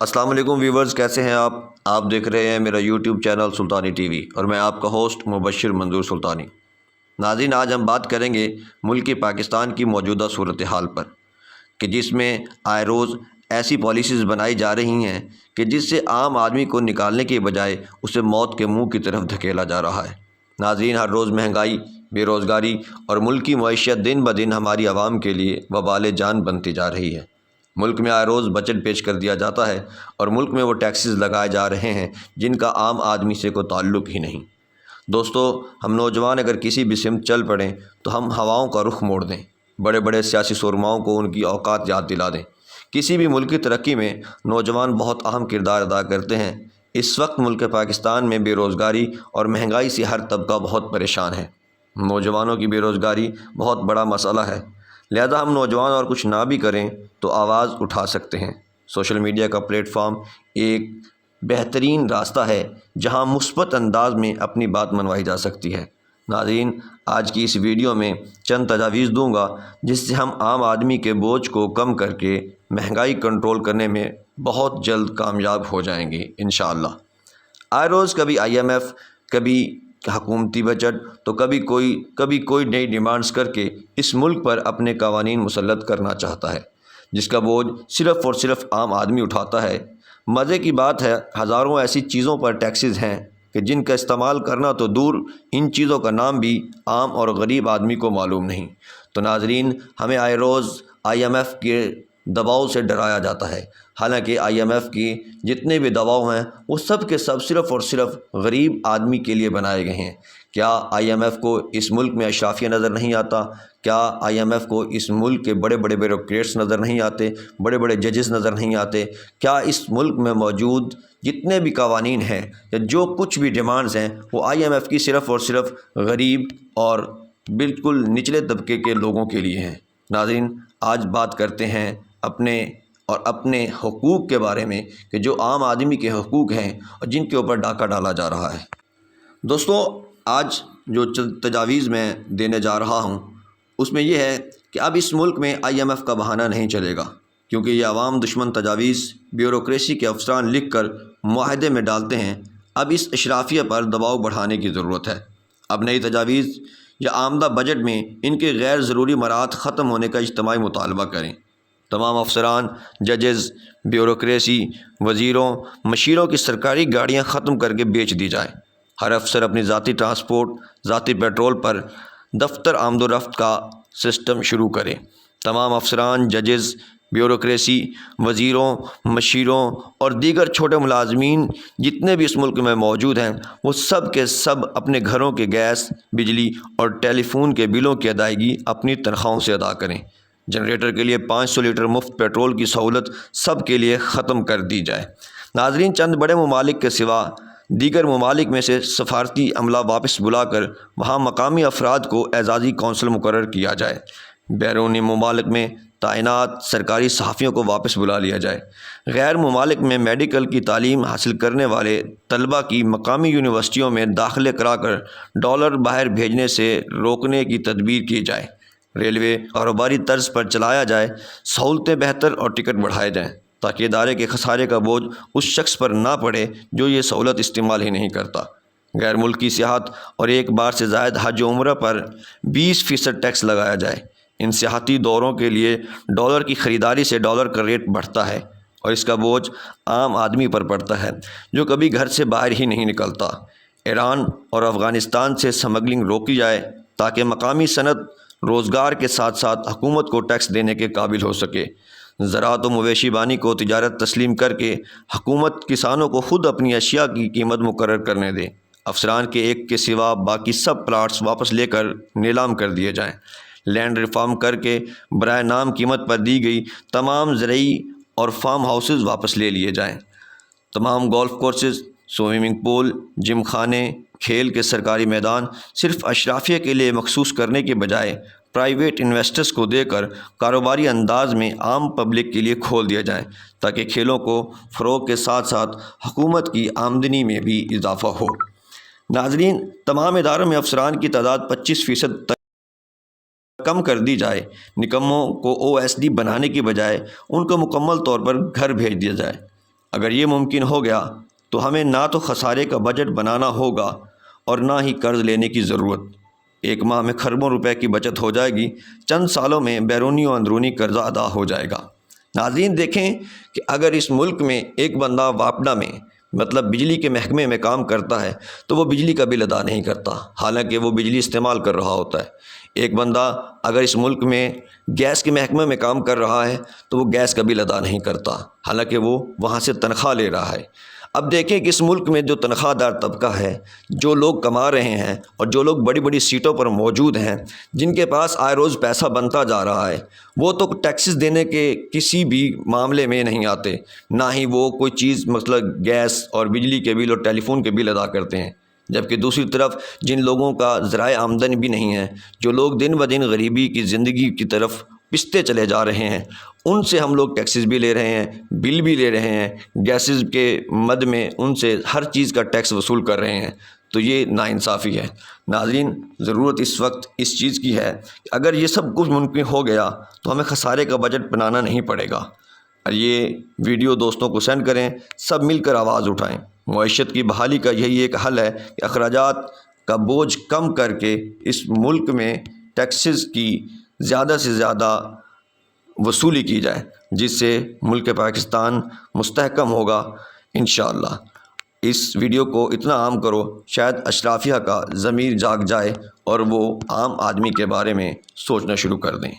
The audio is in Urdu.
السلام علیکم ویورز، کیسے ہیں آپ دیکھ رہے ہیں میرا یوٹیوب چینل سلطانی ٹی وی اور میں آپ کا ہوسٹ مبشر منظور سلطانی۔ ناظرین، آج ہم بات کریں گے ملک پاکستان کی موجودہ صورتحال پر کہ جس میں آئے روز ایسی پالیسیز بنائی جا رہی ہیں کہ جس سے عام آدمی کو نکالنے کے بجائے اسے موت کے منہ کی طرف دھکیلا جا رہا ہے۔ ناظرین، ہر روز مہنگائی، بے روزگاری اور ملکی معیشت دن بدن ہماری عوام کے لیے وبال جان بنتی جا رہی ہے۔ ملک میں آئے روز بجٹ پیش کر دیا جاتا ہے اور ملک میں وہ ٹیکسز لگائے جا رہے ہیں جن کا عام آدمی سے کوئی تعلق ہی نہیں۔ دوستو، ہم نوجوان اگر کسی بھی سمت چل پڑیں تو ہم ہواؤں کا رخ موڑ دیں، بڑے بڑے سیاسی سرماؤں کو ان کی اوقات یاد دلا دیں۔ کسی بھی ملک کی ترقی میں نوجوان بہت اہم کردار ادا کرتے ہیں۔ اس وقت ملک پاکستان میں بے روزگاری اور مہنگائی سے ہر طبقہ بہت پریشان ہے۔ نوجوانوں کی بے روزگاری بہت بڑا مسئلہ ہے، لہذا ہم نوجوان اور کچھ نہ بھی کریں تو آواز اٹھا سکتے ہیں۔ سوشل میڈیا کا پلیٹ فارم ایک بہترین راستہ ہے جہاں مثبت انداز میں اپنی بات منوائی جا سکتی ہے۔ ناظرین، آج کی اس ویڈیو میں چند تجاویز دوں گا جس سے ہم عام آدمی کے بوجھ کو کم کر کے مہنگائی کنٹرول کرنے میں بہت جلد کامیاب ہو جائیں گے انشاءاللہ۔ آئے روز کبھی IMF، کبھی حکومتی بجٹ تو کبھی کوئی نئی ڈیمانڈز کر کے اس ملک پر اپنے قوانین مسلط کرنا چاہتا ہے جس کا بوجھ صرف اور صرف عام آدمی اٹھاتا ہے۔ مزے کی بات ہے، ہزاروں ایسی چیزوں پر ٹیکسز ہیں کہ جن کا استعمال کرنا تو دور، ان چیزوں کا نام بھی عام اور غریب آدمی کو معلوم نہیں۔ تو ناظرین، ہمیں آئے روز IMF کے دباؤ سے ڈرایا جاتا ہے، حالانکہ IMF کی جتنے بھی دباؤ ہیں وہ سب کے سب صرف اور صرف غریب آدمی کے لیے بنائے گئے ہیں۔ کیا IMF کو اس ملک میں اشرافیہ نظر نہیں آتا؟ کیا IMF کو اس ملک کے بڑے بڑے بیوروکریٹس نظر نہیں آتے؟ بڑے بڑے ججز نظر نہیں آتے؟ کیا اس ملک میں موجود جتنے بھی قوانین ہیں یا جو کچھ بھی ڈیمانڈز ہیں وہ IMF کی صرف اور صرف غریب اور بالکل نچلے طبقے کے لوگوں کے لیے ہیں؟ ناظرین، آج بات کرتے ہیں اپنے حقوق کے بارے میں کہ جو عام آدمی کے حقوق ہیں اور جن کے اوپر ڈاکہ ڈالا جا رہا ہے۔ دوستو، آج جو تجاویز میں دینے جا رہا ہوں اس میں یہ ہے کہ اب اس ملک میں IMF کا بہانہ نہیں چلے گا، کیونکہ یہ عوام دشمن تجاویز بیوروکریسی کے افسران لکھ کر معاہدے میں ڈالتے ہیں۔ اب اس اشرافیہ پر دباؤ بڑھانے کی ضرورت ہے۔ اب نئی تجاویز یا آمدہ بجٹ میں ان کے غیر ضروری مراحت ختم ہونے کا اجتماعی مطالبہ کریں۔ تمام افسران، ججز، بیوروکریسی، وزیروں، مشیروں کی سرکاری گاڑیاں ختم کر کے بیچ دی جائیں۔ ہر افسر اپنی ذاتی ٹرانسپورٹ، ذاتی پیٹرول پر دفتر آمد و رفت کا سسٹم شروع کرے۔ تمام افسران، ججز، بیوروکریسی، وزیروں، مشیروں اور دیگر چھوٹے ملازمین جتنے بھی اس ملک میں موجود ہیں وہ سب کے سب اپنے گھروں کے گیس، بجلی اور ٹیلی فون کے بلوں کی ادائیگی اپنی تنخواہوں سے ادا کریں۔ جنریٹر کے لیے 500 لیٹر مفت پیٹرول کی سہولت سب کے لیے ختم کر دی جائے۔ ناظرین، چند بڑے ممالک کے سوا دیگر ممالک میں سے سفارتی عملہ واپس بلا کر وہاں مقامی افراد کو اعزازی کونسل مقرر کیا جائے۔ بیرونی ممالک میں تعینات سرکاری صحافیوں کو واپس بلا لیا جائے۔ غیر ممالک میں میڈیکل کی تعلیم حاصل کرنے والے طلبہ کی مقامی یونیورسٹیوں میں داخلے کرا کر ڈالر باہر بھیجنے سے روکنے کی تدبیر کی جائے۔ ریلوے کاروباری طرز پر چلایا جائے، سہولتیں بہتر اور ٹکٹ بڑھائے جائیں تاکہ ادارے کے خسارے کا بوجھ اس شخص پر نہ پڑے جو یہ سہولت استعمال ہی نہیں کرتا۔ غیر ملکی سیاحت اور ایک بار سے زائد حج و عمرہ پر 20% ٹیکس لگایا جائے۔ ان سیاحتی دوروں کے لیے ڈالر کی خریداری سے ڈالر کا ریٹ بڑھتا ہے اور اس کا بوجھ عام آدمی پر پڑتا ہے جو کبھی گھر سے باہر ہی نہیں نکلتا۔ ایران اور افغانستان سے سمگلنگ روکی جائے تاکہ مقامی صنعت روزگار کے ساتھ ساتھ حکومت کو ٹیکس دینے کے قابل ہو سکے۔ زراعت و مویشی بانی کو تجارت تسلیم کر کے حکومت کسانوں کو خود اپنی اشیاء کی قیمت مقرر کرنے دے۔ افسران کے ایک کے سوا باقی سب پلاٹس واپس لے کر نیلام کر دیے جائیں۔ لینڈ ریفارم کر کے برائے نام قیمت پر دی گئی تمام زرعی اور فارم ہاؤسز واپس لے لیے جائیں۔ تمام گولف کورسز، سوئمنگ پول، جم خانے، کھیل کے سرکاری میدان صرف اشرافیہ کے لیے مخصوص کرنے کے بجائے پرائیویٹ انویسٹرز کو دے کر کاروباری انداز میں عام پبلک کے لیے کھول دیا جائے تاکہ کھیلوں کو فروغ کے ساتھ ساتھ حکومت کی آمدنی میں بھی اضافہ ہو۔ ناظرین، تمام اداروں میں افسران کی تعداد 25% تک کم کر دی جائے۔ نکموں کو OSD بنانے کی بجائے ان کو مکمل طور پر گھر بھیج دیا جائے۔ اگر یہ ممکن ہو گیا تو ہمیں نہ تو خسارے کا بجٹ بنانا ہوگا اور نہ ہی قرض لینے کی ضرورت۔ ایک ماہ میں کھربوں روپے کی بچت ہو جائے گی، چند سالوں میں بیرونی و اندرونی قرضہ ادا ہو جائے گا۔ ناظرین دیکھیں کہ اگر اس ملک میں ایک بندہ واپڈا میں مطلب بجلی کے محکمے میں کام کرتا ہے تو وہ بجلی کا بل ادا نہیں کرتا، حالانکہ وہ بجلی استعمال کر رہا ہوتا ہے۔ ایک بندہ اگر اس ملک میں گیس کے محکمے میں کام کر رہا ہے تو وہ گیس کا بل ادا نہیں کرتا، حالانکہ وہ وہاں سے تنخواہ لے رہا ہے۔ اب دیکھیں کہ اس ملک میں جو تنخواہ دار طبقہ ہے، جو لوگ کما رہے ہیں اور جو لوگ بڑی بڑی سیٹوں پر موجود ہیں، جن کے پاس آئے روز پیسہ بنتا جا رہا ہے، وہ تو ٹیکسز دینے کے کسی بھی معاملے میں نہیں آتے، نہ ہی وہ کوئی چیز مطلب گیس اور بجلی کے بل اور ٹیلی فون کے بل ادا کرتے ہیں۔ جبکہ دوسری طرف جن لوگوں کا ذرائع آمدن بھی نہیں ہے، جو لوگ دن بدن غریبی کی زندگی کی طرف پستے چلے جا رہے ہیں، ان سے ہم لوگ ٹیکسز بھی لے رہے ہیں، بل بھی لے رہے ہیں، گیسز کے مد میں ان سے ہر چیز کا ٹیکس وصول کر رہے ہیں، تو یہ ناانصافی ہے۔ ناظرین ضرورت اس وقت اس چیز کی ہے کہ اگر یہ سب کچھ ممکن ہو گیا تو ہمیں خسارے کا بجٹ بنانا نہیں پڑے گا۔ اور یہ ویڈیو دوستوں کو سینڈ کریں، سب مل کر آواز اٹھائیں۔ معیشت کی بحالی کا یہی ایک حل ہے کہ اخراجات کا بوجھ کم کر کے اس ملک میں ٹیکسز کی زیادہ سے زیادہ وصولی کی جائے، جس سے ملک پاکستان مستحکم ہوگا انشاءاللہ۔ اس ویڈیو کو اتنا عام کرو شاید اشرافیہ کا ضمیر جاگ جائے اور وہ عام آدمی کے بارے میں سوچنا شروع کر دیں۔